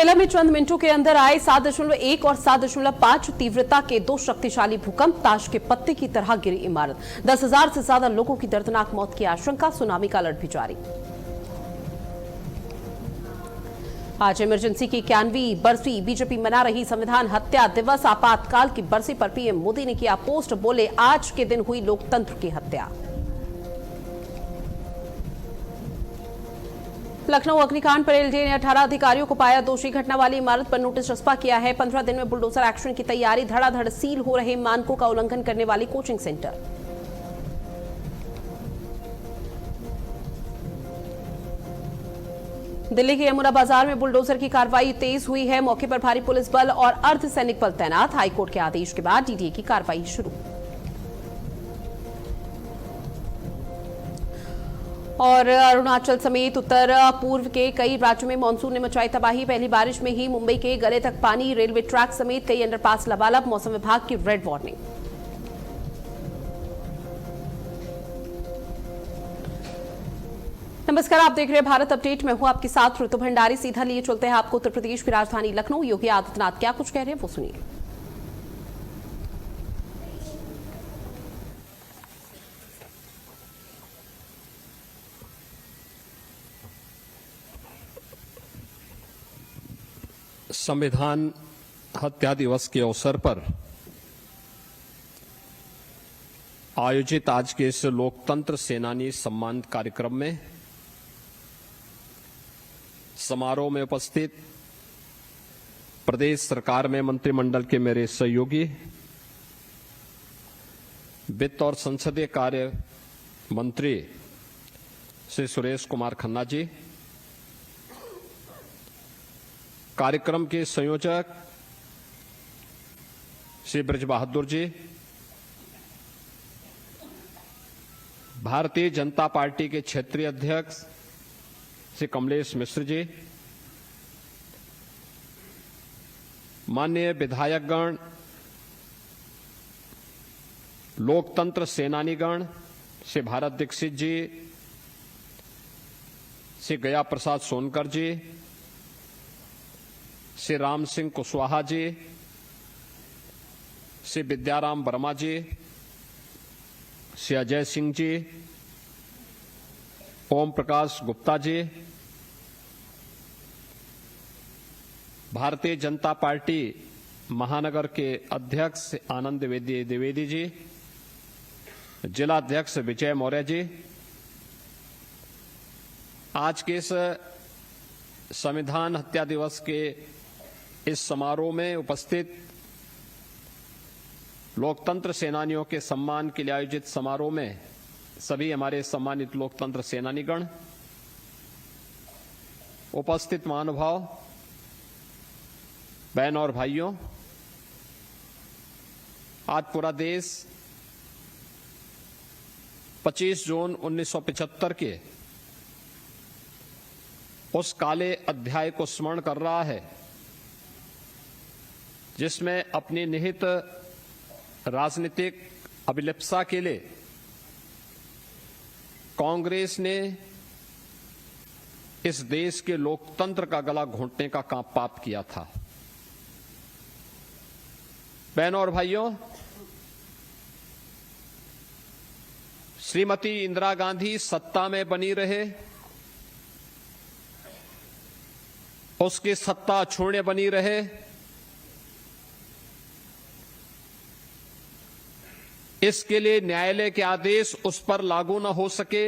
Venezuela में चंद मिनटों के अंदर आए 7.1 और 7.5 तीव्रता के दो शक्तिशाली भूकंप ताश के पत्ते की तरह गिरी इमारत। 10,000 से ज्यादा लोगों की दर्दनाक मौत की आशंका, सुनामी का अलर्ट भी जारी। आज इमरजेंसी की 91वीं बरसी, बीजेपी मना रही संविधान हत्या दिवस। आपातकाल की बरसी पर पीएम मोदी ने किया पोस्ट, बोले आज के दिन हुई लोकतंत्र की हत्या। लखनऊ अग्निकांड पर एलडीए ने 18 अधिकारियों को पाया दोषी। घटना वाली इमारत पर नोटिस चस्पा किया है। 15 दिन में बुलडोजर एक्शन की तैयारी। धड़ाधड़ सील हो रहे मानकों का उल्लंघन करने वाली कोचिंग सेंटर। दिल्ली के यमुना बाजार में बुलडोजर की कार्रवाई तेज हुई है। मौके पर भारी पुलिस बल और अर्धसैनिक बल तैनात। हाईकोर्ट के आदेश के बाद डीडीए की कार्रवाई शुरू। और अरुणाचल समेत उत्तर पूर्व के कई राज्यों में मानसून ने मचाई तबाही। पहली बारिश में ही मुंबई के गले तक पानी। रेलवे ट्रैक समेत कई अंडरपास लबालब। मौसम विभाग की रेड वार्निंग। नमस्कार, आप देख रहे हैं भारत अपडेट। मैं हूं आपके साथ ऋतु भंडारी। सीधा लिए चलते हैं आपको उत्तर प्रदेश की राजधानी लखनऊ। योगी आदित्यनाथ क्या कुछ कह रहे हैं वो सुनिए। संविधान हत्या दिवस के अवसर पर आयोजित आज के इस लोकतंत्र सेनानी सम्मान कार्यक्रम में समारोह में उपस्थित प्रदेश सरकार में मंत्रिमंडल के मेरे सहयोगी, वित्त और संसदीय कार्य मंत्री श्री सुरेश कुमार खन्ना जी, कार्यक्रम के संयोजक श्री ब्रज बहादुर जी, भारतीय जनता पार्टी के क्षेत्रीय अध्यक्ष श्री कमलेश मिश्र जी, माननीय विधायकगण, लोकतंत्र सेनानीगण श्री भारत दीक्षित जी, श्री गया प्रसाद सोनकर जी, श्री राम सिंह कुशवाहा जी, श्री विद्याराम वर्मा जी, श्री अजय सिंह जी, ओम प्रकाश गुप्ता जी, भारतीय जनता पार्टी महानगर के अध्यक्ष आनंद द्विवेदी जी, जिला अध्यक्ष विजय मौर्य जी, आज के इस संविधान हत्या दिवस के इस समारोह में उपस्थित लोकतंत्र सेनानियों के सम्मान के लिए आयोजित समारोह में सभी हमारे सम्मानित लोकतंत्र सेनानीगण, उपस्थित महानुभाव, बहन और भाइयों, आज पूरा देश 25 जून 1975 के उस काले अध्याय को स्मरण कर रहा है जिसमें अपनी निहित राजनीतिक अभिलिप्सा के लिए कांग्रेस ने इस देश के लोकतंत्र का गला घोंटने का काम पाप किया था। बहनों और भाइयों, श्रीमती इंदिरा गांधी सत्ता में बनी रहे, उसकी सत्ता छोड़ने बनी रहे, इसके लिए न्यायालय के आदेश उस पर लागू न हो सके,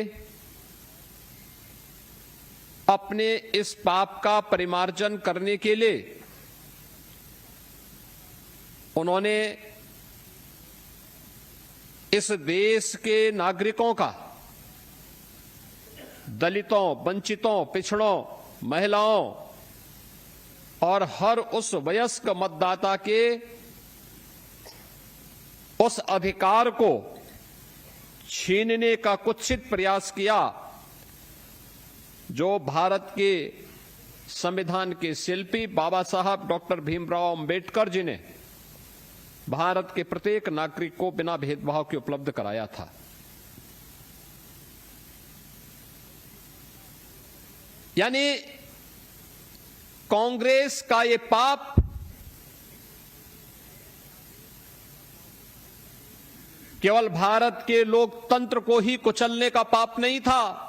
अपने इस पाप का परिमार्जन करने के लिए उन्होंने इस देश के नागरिकों का, दलितों, वंचितों, पिछड़ों, महिलाओं और हर उस वयस्क मतदाता के उस अधिकार को छीनने का कुत्सित प्रयास किया जो भारत के संविधान के शिल्पी बाबा साहब डॉक्टर भीमराव अंबेडकर जी ने भारत के प्रत्येक नागरिक को बिना भेदभाव के उपलब्ध कराया था। यानी कांग्रेस का ये पाप केवल भारत के लोकतंत्र को ही कुचलने का पाप नहीं था,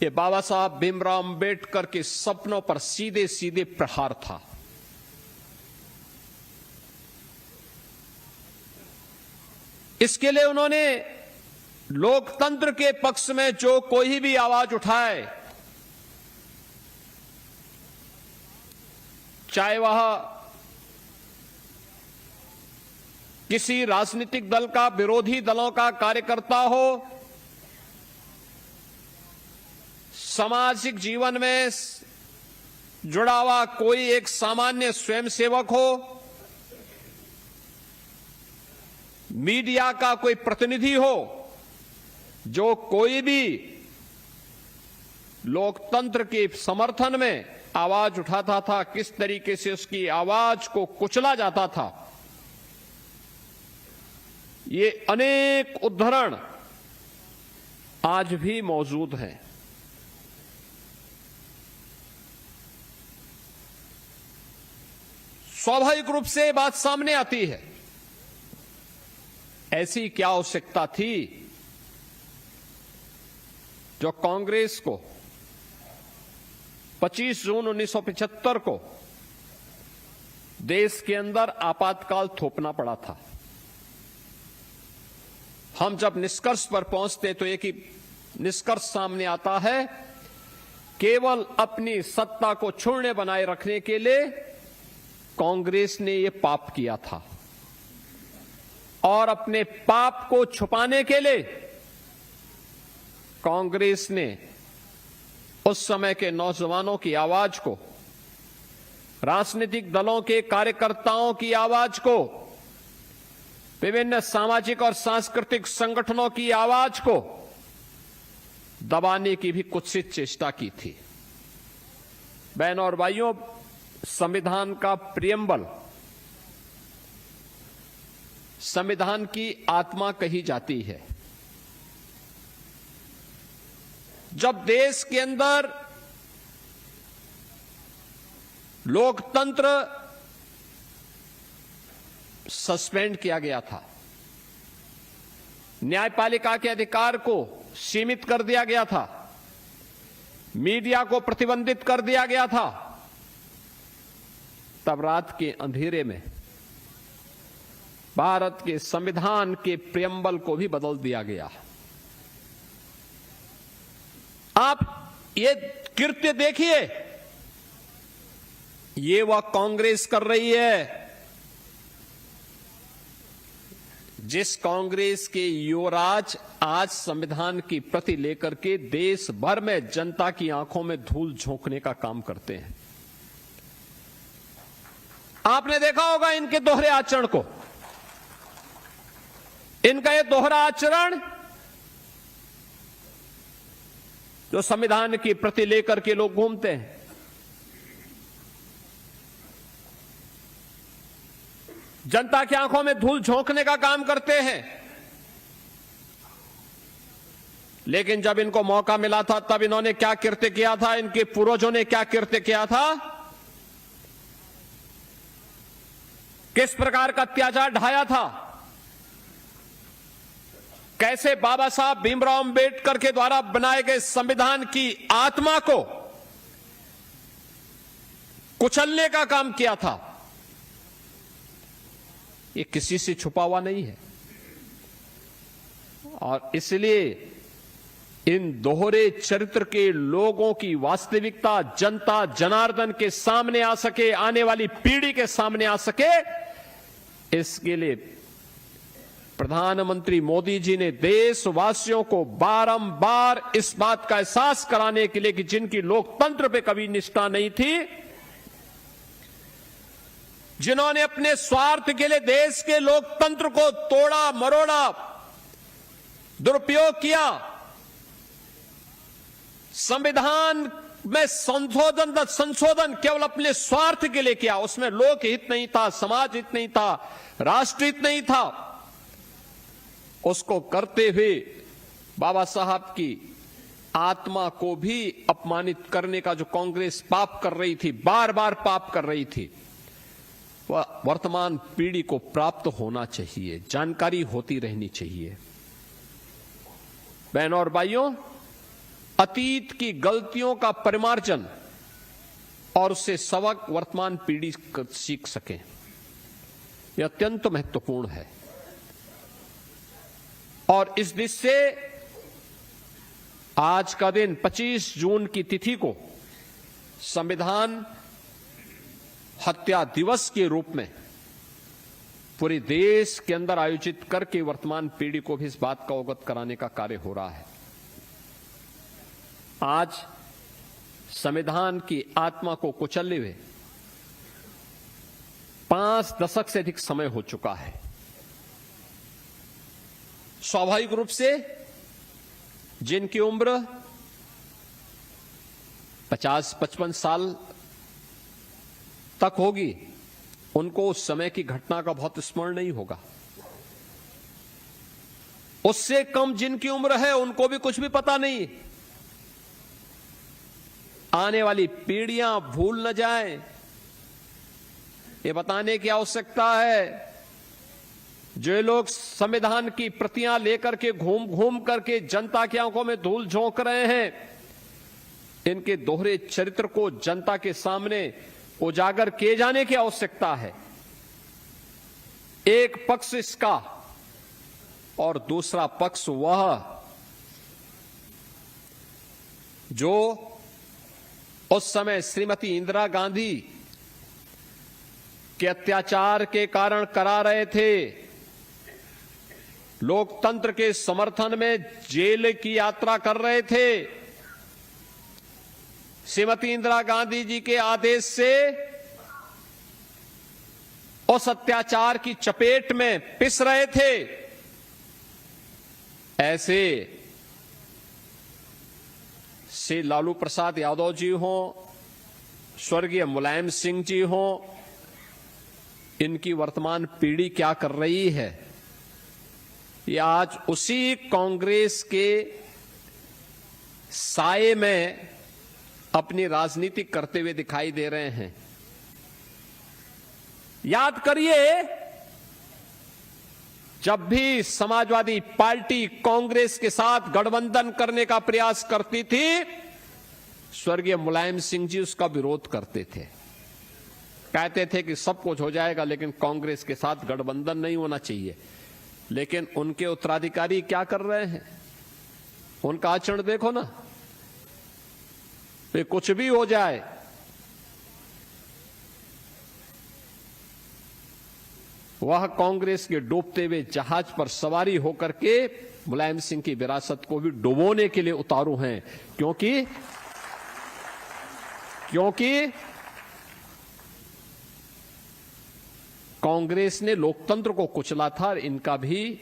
ये बाबा साहब भीमराव अंबेडकर के सपनों पर सीधे सीधे प्रहार था। इसके लिए उन्होंने लोकतंत्र के पक्ष में जो कोई भी आवाज उठाए, चाहे वह किसी राजनीतिक दल का, विरोधी दलों का कार्यकर्ता हो, सामाजिक जीवन में जुड़ा हुआ कोई एक सामान्य स्वयंसेवक हो, मीडिया का कोई प्रतिनिधि हो, जो कोई भी लोकतंत्र के समर्थन में आवाज उठाता था, किस तरीके से उसकी आवाज को कुचला जाता था, ये अनेक उदाहरण आज भी मौजूद हैं। स्वाभाविक रूप से बात सामने आती है, ऐसी क्या आवश्यकता थी जो कांग्रेस को 25 जून 1975 को देश के अंदर आपातकाल थोपना पड़ा था। हम जब निष्कर्ष पर पहुंचते तो एक ही निष्कर्ष सामने आता है, केवल अपनी सत्ता को क्षुण्ण बनाए रखने के लिए कांग्रेस ने यह पाप किया था, और अपने पाप को छुपाने के लिए कांग्रेस ने उस समय के नौजवानों की आवाज को, राजनीतिक दलों के कार्यकर्ताओं की आवाज को, विभिन्न सामाजिक और सांस्कृतिक संगठनों की आवाज को दबाने की भी कुत्सित चेष्टा की थी। बहनों और भाइयों, संविधान का प्रियम्बल संविधान की आत्मा कही जाती है। जब देश के अंदर लोकतंत्र सस्पेंड किया गया था, न्यायपालिका के अधिकार को सीमित कर दिया गया था, मीडिया को प्रतिबंधित कर दिया गया था, तब रात के अंधेरे में भारत के संविधान के प्रियम्बल को भी बदल दिया गया। आप ये कृत्य देखिए, ये वह कांग्रेस कर रही है जिस कांग्रेस के युवराज आज संविधान की प्रति लेकर के देश भर में जनता की आंखों में धूल झोंकने का काम करते हैं। आपने देखा होगा इनके दोहरे आचरण को, इनका ये दोहरा आचरण जो संविधान की प्रति लेकर के लोग घूमते हैं, जनता की आंखों में धूल झोंकने का काम करते हैं। लेकिन जब इनको मौका मिला था तब इन्होंने क्या कृत्य किया था, इनके पूर्वजों ने क्या कृत्य किया था, किस प्रकार का अत्याचार ढाया था, कैसे बाबा साहब भीमराव अंबेडकर के द्वारा बनाए गए संविधान की आत्मा को कुचलने का काम किया था, ये किसी से छुपा हुआ नहीं है। और इसलिए इन दोहरे चरित्र के लोगों की वास्तविकता जनता जनार्दन के सामने आ सके, आने वाली पीढ़ी के सामने आ सके, इसके लिए प्रधानमंत्री मोदी जी ने देशवासियों को बारंबार इस बात का एहसास कराने के लिए कि जिनकी लोकतंत्र पे कभी निष्ठा नहीं थी, जिन्होंने अपने स्वार्थ के लिए देश के लोकतंत्र को तोड़ा मरोड़ा, दुरुपयोग किया, संविधान में संशोधन केवल अपने स्वार्थ के लिए किया, उसमें लोक हित नहीं था, समाज हित नहीं था, राष्ट्र हित नहीं था, उसको करते हुए बाबा साहब की आत्मा को भी अपमानित करने का जो कांग्रेस पाप कर रही थी, बार बार पाप कर रही थी, वह वर्तमान पीढ़ी को प्राप्त होना चाहिए, जानकारी होती रहनी चाहिए। बहनों और भाइयों, अतीत की गलतियों का परिमार्जन और उससे सबक वर्तमान पीढ़ी सीख सके, यह अत्यंत महत्वपूर्ण है। और इस दृष्टि से आज का दिन 25 जून की तिथि को संविधान हत्या दिवस के रूप में पूरे देश के अंदर आयोजित करके वर्तमान पीढ़ी को भी इस बात का अवगत कराने का कार्य हो रहा है। आज संविधान की आत्मा को कुचलने हुए 5 दशक से अधिक समय हो चुका है। स्वाभाविक रूप से जिनकी उम्र 50-55 साल तक होगी, उनको उस समय की घटना का बहुत स्मरण नहीं होगा। उससे कम जिनकी उम्र है, उनको भी कुछ भी पता नहीं। आने वाली पीढ़ियां भूल न जाएं, ये बताने की आवश्यकता है। जो लोग संविधान की प्रतियां लेकर के घूम घूम करके जनता की आंखों में धूल झोंक रहे हैं, इनके दोहरे चरित्र को जनता के सामने उजागर किए जाने की आवश्यकता है। एक पक्ष इसका और दूसरा पक्ष वह जो उस समय श्रीमती इंदिरा गांधी के अत्याचार के कारण करा रहे थे। लोकतंत्र के समर्थन में जेल की यात्रा कर रहे थे। श्रीमती इंदिरा गांधी जी के आदेश से उस अत्याचार की चपेट में पिस रहे थे। ऐसे श्री लालू प्रसाद यादव जी हों, स्वर्गीय मुलायम सिंह जी हों, इनकी वर्तमान पीढ़ी क्या कर रही है? ये आज उसी कांग्रेस के साए में अपनी राजनीति करते हुए दिखाई दे रहे हैं। याद करिए, जब भी समाजवादी पार्टी कांग्रेस के साथ गठबंधन करने का प्रयास करती थी, स्वर्गीय मुलायम सिंह जी उसका विरोध करते थे। कहते थे कि सब कुछ हो जाएगा, लेकिन कांग्रेस के साथ गठबंधन नहीं होना चाहिए। लेकिन उनके उत्तराधिकारी क्या कर रहे हैं? उनका आचरण देखो ना। वे कुछ भी हो जाए, वह कांग्रेस के डूबते हुए जहाज पर सवारी होकर के मुलायम सिंह की विरासत को भी डुबोने के लिए उतारू हैं। क्योंकि कांग्रेस ने लोकतंत्र को कुचला था, इनका भी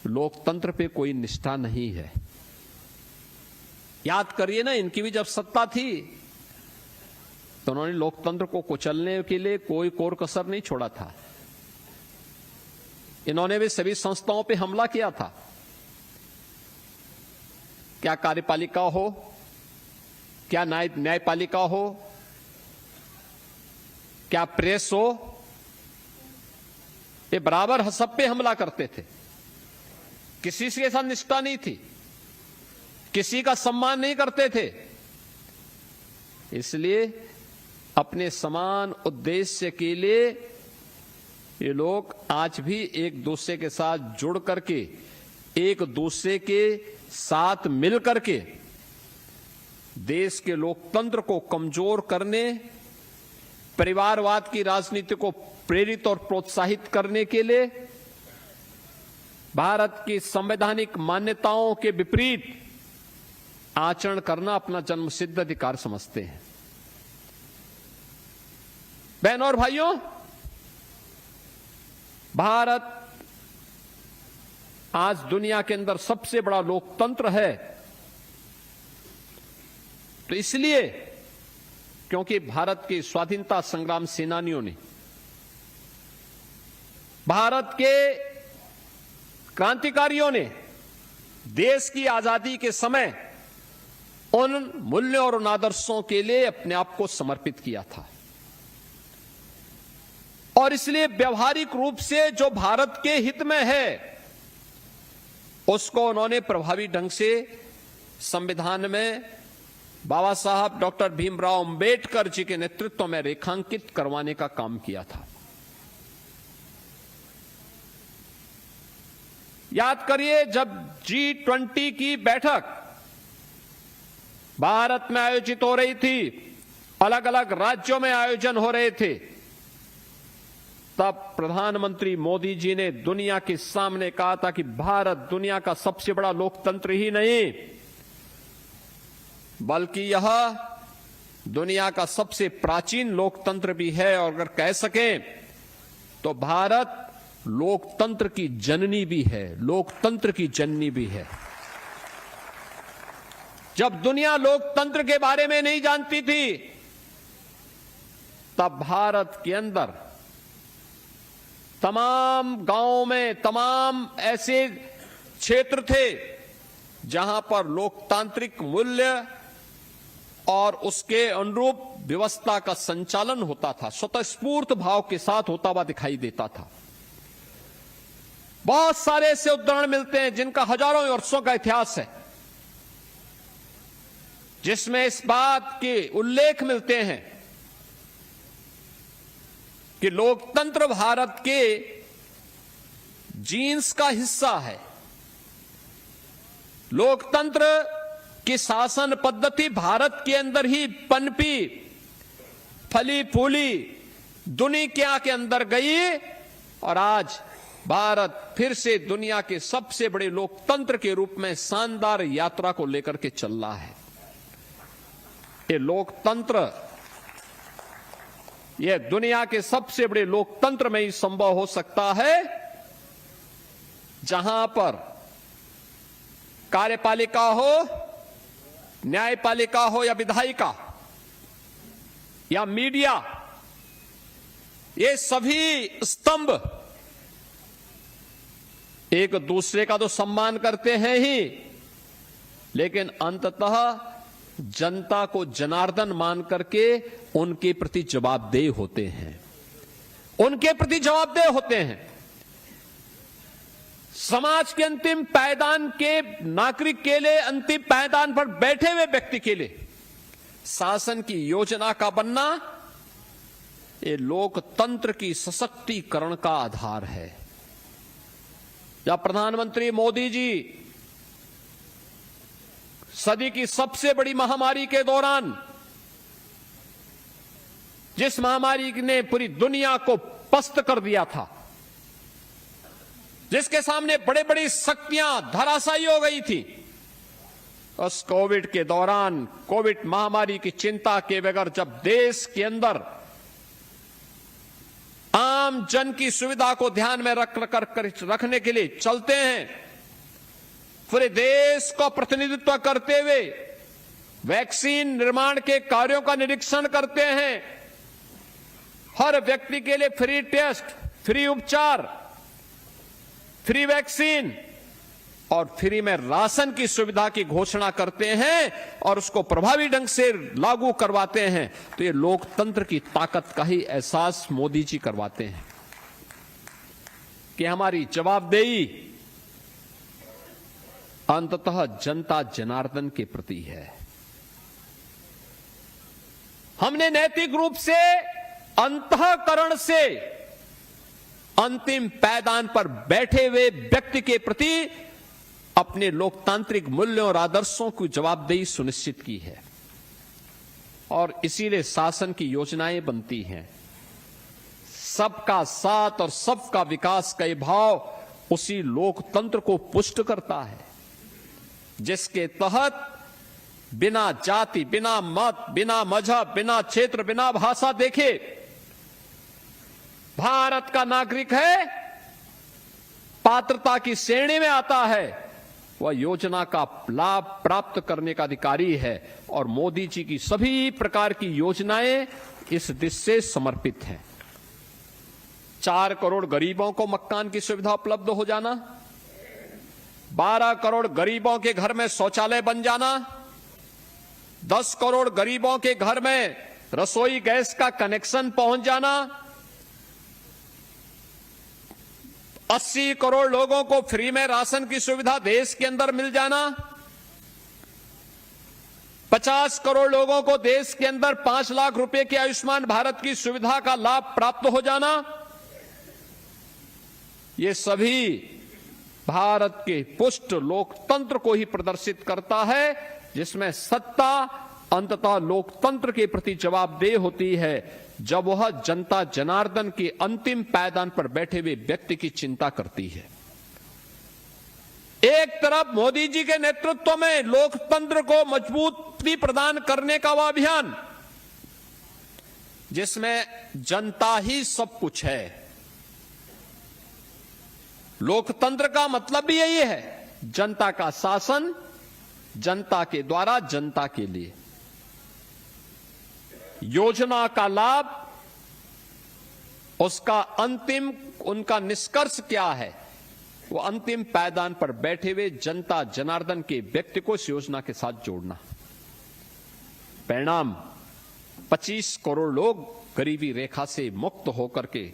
लोकतंत्र पे कोई निष्ठा नहीं है। याद करिए ना, इनकी भी जब सत्ता थी तो उन्होंने लोकतंत्र को कुचलने के लिए कोई कोर कसर नहीं छोड़ा था। इन्होंने भी सभी संस्थाओं पे हमला किया था। क्या कार्यपालिका हो, क्या न्यायपालिका हो, क्या प्रेस हो, ये बराबर सब पे हमला करते थे। किसी के साथ निष्ठा नहीं थी, किसी का सम्मान नहीं करते थे। इसलिए अपने समान उद्देश्य के लिए ये लोग आज भी एक दूसरे के साथ जुड़ करके, एक दूसरे के साथ मिल करके देश के लोकतंत्र को कमजोर करने, परिवारवाद की राजनीति को प्रेरित और प्रोत्साहित करने के लिए, भारत की संवैधानिक मान्यताओं के विपरीत आचरण करना अपना जन्मसिद्ध अधिकार समझते हैं। बहनों और भाइयों, भारत आज दुनिया के अंदर सबसे बड़ा लोकतंत्र है, तो इसलिए क्योंकि भारत के स्वाधीनता संग्राम सेनानियों ने, भारत के क्रांतिकारियों ने देश की आजादी के समय उन मूल्यों और उन आदर्शों के लिए अपने आप को समर्पित किया था। और इसलिए व्यवहारिक रूप से जो भारत के हित में है उसको उन्होंने प्रभावी ढंग से संविधान में बाबा साहब डॉक्टर भीमराव अंबेडकर जी के नेतृत्व में रेखांकित करवाने का काम किया था। याद करिए, जब G20 की बैठक भारत में आयोजित हो रही थी, अलग अलग राज्यों में आयोजन हो रहे थे, तब प्रधानमंत्री मोदी जी ने दुनिया के सामने कहा था कि भारत दुनिया का सबसे बड़ा लोकतंत्र ही नहीं बल्कि यह दुनिया का सबसे प्राचीन लोकतंत्र भी है, और अगर कह सकें तो भारत लोकतंत्र की जननी भी है, लोकतंत्र की जननी भी है। जब दुनिया लोकतंत्र के बारे में नहीं जानती थी, तब भारत के अंदर तमाम गांवों में तमाम ऐसे क्षेत्र थे जहां पर लोकतांत्रिक मूल्य और उसके अनुरूप व्यवस्था का संचालन होता था, स्वतःस्फूर्त भाव के साथ होता हुआ दिखाई देता था। बहुत सारे ऐसे उदाहरण मिलते हैं जिनका हजारों वर्षों का इतिहास है, जिसमें इस बात के उल्लेख मिलते हैं कि लोकतंत्र भारत के जीन्स का हिस्सा है। लोकतंत्र की शासन पद्धति भारत के अंदर ही पनपी, फली फूली, दुनिया के अंदर गई, और आज भारत फिर से दुनिया के सबसे बड़े लोकतंत्र के रूप में शानदार यात्रा को लेकर के चल रहा है। ये लोकतंत्र, यह दुनिया के सबसे बड़े लोकतंत्र में ही संभव हो सकता है जहां पर कार्यपालिका हो, न्यायपालिका हो या विधायिका या मीडिया, ये सभी स्तंभ एक दूसरे का तो सम्मान करते हैं ही, लेकिन अंततः जनता को जनार्दन मान करके उनके प्रति जवाबदेह होते हैं, उनके प्रति जवाबदेह होते हैं। समाज के अंतिम पायदान के नागरिक के लिए, अंतिम पायदान पर बैठे हुए व्यक्ति के लिए शासन की योजना का बनना ये लोकतंत्र की सशक्तिकरण का आधार है। जब प्रधानमंत्री मोदी जी सदी की सबसे बड़ी महामारी के दौरान, जिस महामारी ने पूरी दुनिया को पस्त कर दिया था, जिसके सामने बड़े बड़ी शक्तियां धराशायी हो गई थी, उस कोविड के दौरान, कोविड महामारी की चिंता के बगैर जब देश के अंदर आम जन की सुविधा को ध्यान में रखने के लिए चलते हैं, पूरे देश को प्रतिनिधित्व करते हुए वैक्सीन निर्माण के कार्यों का निरीक्षण करते हैं, हर व्यक्ति के लिए फ्री टेस्ट, फ्री उपचार, फ्री वैक्सीन और फ्री में राशन की सुविधा की घोषणा करते हैं और उसको प्रभावी ढंग से लागू करवाते हैं, तो ये लोकतंत्र की ताकत का ही एहसास मोदी जी करवाते हैं कि हमारी जवाबदेही अंततः जनता जनार्दन के प्रति है। हमने नैतिक रूप से, अंतःकरण से अंतिम पायदान पर बैठे हुए व्यक्ति के प्रति अपने लोकतांत्रिक मूल्यों और आदर्शों की जवाबदेही सुनिश्चित की है, और इसीलिए शासन की योजनाएं बनती हैं। सबका साथ और सबका विकास का ये भाव उसी लोकतंत्र को पुष्ट करता है, जिसके तहत बिना जाति, बिना मत, बिना मजहब, बिना क्षेत्र, बिना भाषा देखे भारत का नागरिक है, पात्रता की श्रेणी में आता है, वह योजना का लाभ प्राप्त करने का अधिकारी है। और मोदी जी की सभी प्रकार की योजनाएं इस दिशा से समर्पित हैं। 4 करोड़ गरीबों को मकान की सुविधा उपलब्ध हो जाना, 12 करोड़ गरीबों के घर में शौचालय बन जाना, 10 करोड़ गरीबों के घर में रसोई गैस का कनेक्शन पहुंच जाना, 80 करोड़ लोगों को फ्री में राशन की सुविधा देश के अंदर मिल जाना, 50 करोड़ लोगों को देश के अंदर 5 लाख रुपए की आयुष्मान भारत की सुविधा का लाभ प्राप्त हो जाना, ये सभी भारत के पुष्ट लोकतंत्र को ही प्रदर्शित करता है, जिसमें सत्ता अंततः लोकतंत्र के प्रति जवाबदेह होती है जब वह जनता जनार्दन के अंतिम पायदान पर बैठे हुए व्यक्ति की चिंता करती है। एक तरफ मोदी जी के नेतृत्व में लोकतंत्र को मजबूती प्रदान करने का वह अभियान, जिसमें जनता ही सब कुछ है। लोकतंत्र का मतलब भी यही है, जनता का शासन, जनता के द्वारा जनता के लिए। योजना का लाभ, उसका अंतिम उनका निष्कर्ष क्या है, वो अंतिम पायदान पर बैठे हुए जनता जनार्दन के व्यक्ति को इस योजना के साथ जोड़ना। परिणाम 25 करोड़ लोग गरीबी रेखा से मुक्त होकर के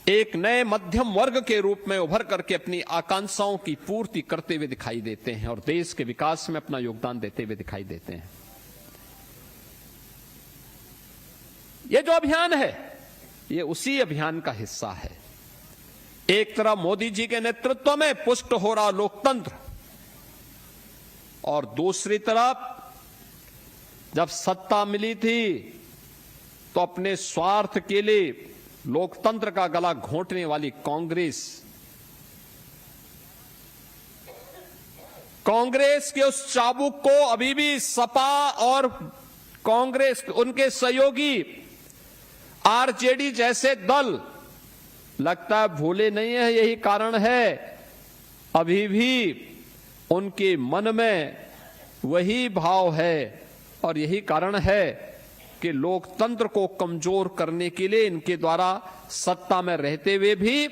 एक नए मध्यम वर्ग के रूप में उभर करके अपनी आकांक्षाओं की पूर्ति करते हुए दिखाई देते हैं और देश के विकास में अपना योगदान देते हुए दिखाई देते हैं। ये जो अभियान है, ये उसी अभियान का हिस्सा है। एक तरफ मोदी जी के नेतृत्व में पुष्ट हो रहा लोकतंत्र, और दूसरी तरफ जब सत्ता मिली थी तो अपने स्वार्थ के लिए लोकतंत्र का गला घोंटने वाली कांग्रेस के उस चाबुक को अभी भी सपा और कांग्रेस उनके सहयोगी आरजेडी जैसे दल लगता है भूले नहीं है। यही कारण है अभी भी उनके मन में वही भाव है, और यही कारण है कि लोकतंत्र को कमजोर करने के लिए इनके द्वारा सत्ता में रहते हुए भी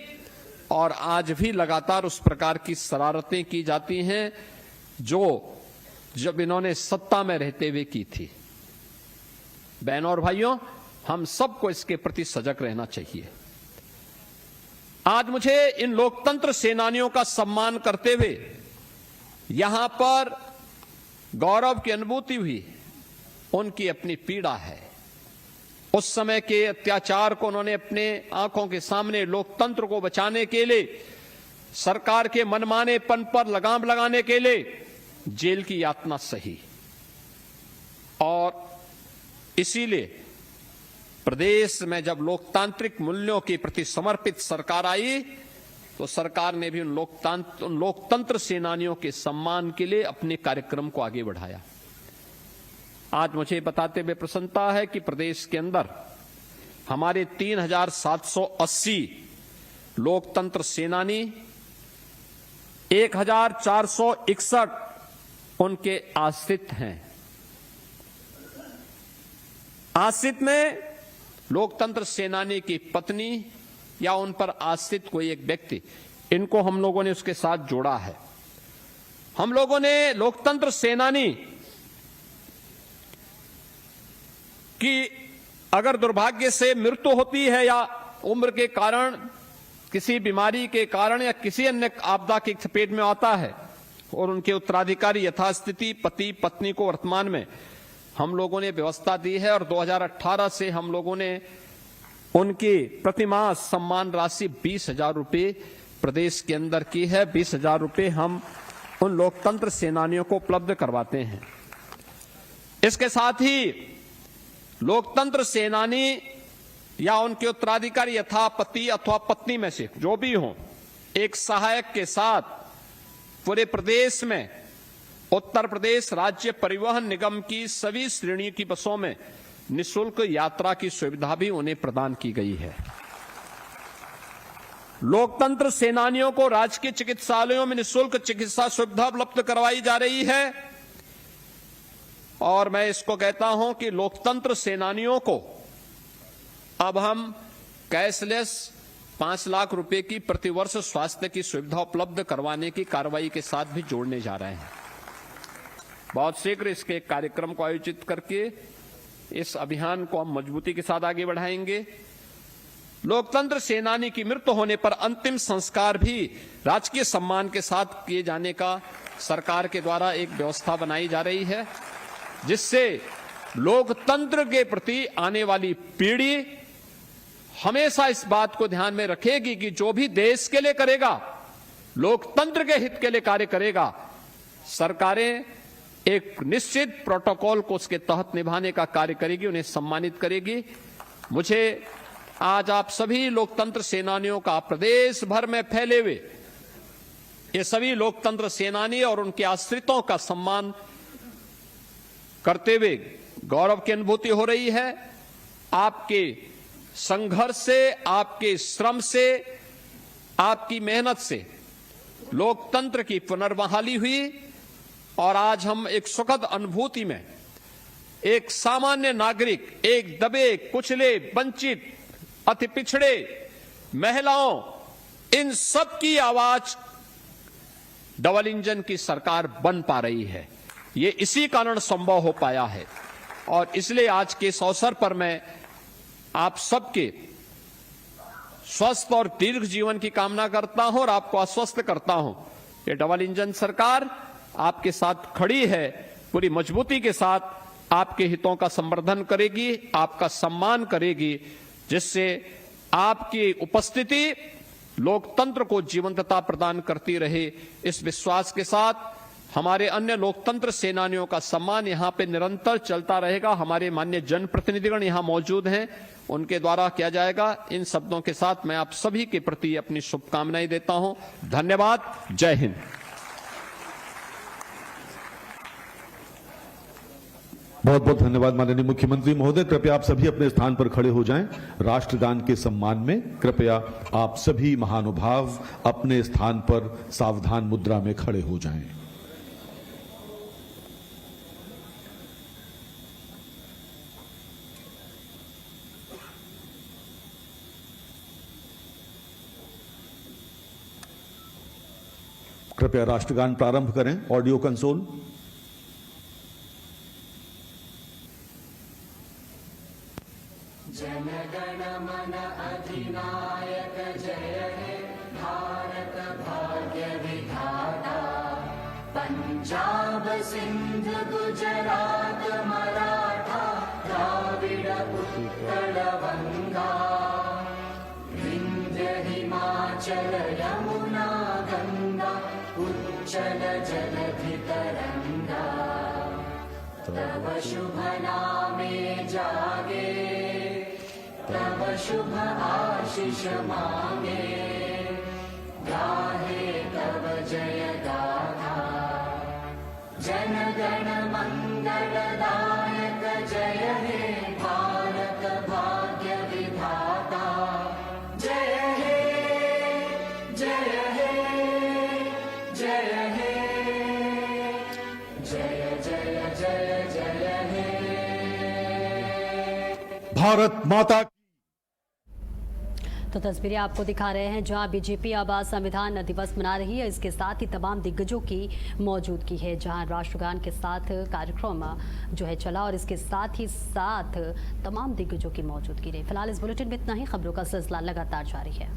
और आज भी लगातार उस प्रकार की शरारतें की जाती हैं जो जब इन्होंने सत्ता में रहते हुए की थी। बहनों और भाइयों, हम सबको इसके प्रति सजग रहना चाहिए। आज मुझे इन लोकतंत्र सेनानियों का सम्मान करते हुए यहां पर गौरव की अनुभूति हुई। उनकी अपनी पीड़ा है, उस समय के अत्याचार को उन्होंने अपने आंखों के सामने लोकतंत्र को बचाने के लिए, सरकार के मनमानेपन पर लगाम लगाने के लिए जेल की यातना सही। और इसीलिए प्रदेश में जब लोकतांत्रिक मूल्यों के प्रति समर्पित सरकार आई तो सरकार ने भी उन लोकतंत्र सेनानियों के सम्मान के लिए अपने कार्यक्रम को आगे बढ़ाया। आज मुझे बताते हुए प्रसन्नता है कि प्रदेश के अंदर हमारे 3780 लोकतंत्र सेनानी, 1461 उनके आश्रित हैं। आश्रित में लोकतंत्र सेनानी की पत्नी या उन पर आश्रित कोई एक व्यक्ति, इनको हम लोगों ने उसके साथ जोड़ा है। हम लोगों ने लोकतंत्र सेनानी कि अगर दुर्भाग्य से मृत्यु होती है या उम्र के कारण, किसी बीमारी के कारण या किसी अन्य आपदा की चपेट में आता है और उनके उत्तराधिकारी यथास्थिति पति पत्नी को वर्तमान में हम लोगों ने व्यवस्था दी है, और 2018 से हम लोगों ने उनकी प्रतिमाह सम्मान राशि 20,000 रुपये प्रदेश के अंदर की है। 20,000 रुपये हम उन लोकतंत्र सेनानियों को उपलब्ध करवाते हैं। इसके साथ ही लोकतंत्र सेनानी या उनके उत्तराधिकारी यथा पति अथवा पत्नी में से जो भी हों, एक सहायक के साथ पूरे प्रदेश में उत्तर प्रदेश राज्य परिवहन निगम की सभी श्रेणी की बसों में निःशुल्क यात्रा की सुविधा भी उन्हें प्रदान की गई है। लोकतंत्र सेनानियों को राजकीय चिकित्सालयों में निःशुल्क चिकित्सा सुविधा उपलब्ध करवाई जा रही है, और मैं इसको कहता हूं कि लोकतंत्र सेनानियों को अब हम कैशलेस 5 लाख रुपए की प्रतिवर्ष स्वास्थ्य की सुविधा उपलब्ध करवाने की कार्रवाई के साथ भी जोड़ने जा रहे हैं। बहुत शीघ्र इसके एक कार्यक्रम को आयोजित करके इस अभियान को हम मजबूती के साथ आगे बढ़ाएंगे। लोकतंत्र सेनानी की मृत्यु होने पर अंतिम संस्कार भी राजकीय सम्मान के साथ किए जाने का सरकार के द्वारा एक व्यवस्था बनाई जा रही है, जिससे लोकतंत्र के प्रति आने वाली पीढ़ी हमेशा इस बात को ध्यान में रखेगी कि जो भी देश के लिए करेगा, लोकतंत्र के हित के लिए कार्य करेगा, सरकारें एक निश्चित प्रोटोकॉल को उसके तहत निभाने का कार्य करेगी, उन्हें सम्मानित करेगी। मुझे आज आप सभी लोकतंत्र सेनानियों का प्रदेश भर में फैले हुए ये सभी लोकतंत्र सेनानी और उनके आश्रितों का सम्मान करते हुए गौरव की अनुभूति हो रही है। आपके संघर्ष से, आपके श्रम से, आपकी मेहनत से लोकतंत्र की पुनर्बहाली हुई और आज हम एक सुखद अनुभूति में एक सामान्य नागरिक, एक दबे कुचले वंचित अति पिछड़े महिलाओं, इन सब की आवाज डबल इंजन की सरकार बन पा रही है। ये इसी कारण संभव हो पाया है और इसलिए आज के इस अवसर पर मैं आप सबके स्वस्थ और दीर्घ जीवन की कामना करता हूं और आपको आश्वस्त करता हूं कि डबल इंजन सरकार आपके साथ खड़ी है, पूरी मजबूती के साथ आपके हितों का संवर्धन करेगी, आपका सम्मान करेगी, जिससे आपकी उपस्थिति लोकतंत्र को जीवंतता प्रदान करती रहे। इस विश्वास के साथ हमारे अन्य लोकतंत्र सेनानियों का सम्मान यहां पे निरंतर चलता रहेगा। हमारे माननीय जनप्रतिनिधिगण यहां मौजूद हैं, उनके द्वारा किया जाएगा। इन शब्दों के साथ मैं आप सभी के प्रति अपनी शुभकामनाएं देता हूं। धन्यवाद। जय हिंद। बहुत बहुत धन्यवाद माननीय मुख्यमंत्री महोदय। कृपया आप सभी अपने स्थान पर खड़े हो जाएं। राष्ट्रगान के सम्मान में कृपया आप सभी महानुभाव अपने स्थान पर सावधान मुद्रा में खड़े हो जाएं। कृपया राष्ट्रगान प्रारंभ करें। Audio console. जनगण मन अधिनायक जय हे भारत भाग्य विधाता। पंजाब सिंध गुजरात मराठा द्राविड़ उत्कल बंगा। विंध्य हिमाचल यमुना गंगा उच्चल जलधि तरंगा। तव शुभ नामे जागे, तव शुभ आशीष मांगे। गाहे तव जय गाथा, जन गण मंगलदायक जय हे भारत भाग्य विधाता। जय हे जय हे जय हे जय जय जय जय हे। भारत माता। तो तस्वीरें आपको दिखा रहे हैं जहां बीजेपी अब संविधान दिवस मना रही है। इसके साथ ही तमाम दिग्गजों की मौजूदगी है, जहां राष्ट्रगान के साथ कार्यक्रम जो है चला और इसके साथ ही साथ तमाम दिग्गजों की मौजूदगी रही। फिलहाल इस बुलेटिन में इतना ही। खबरों का सिलसिला लगातार जारी है।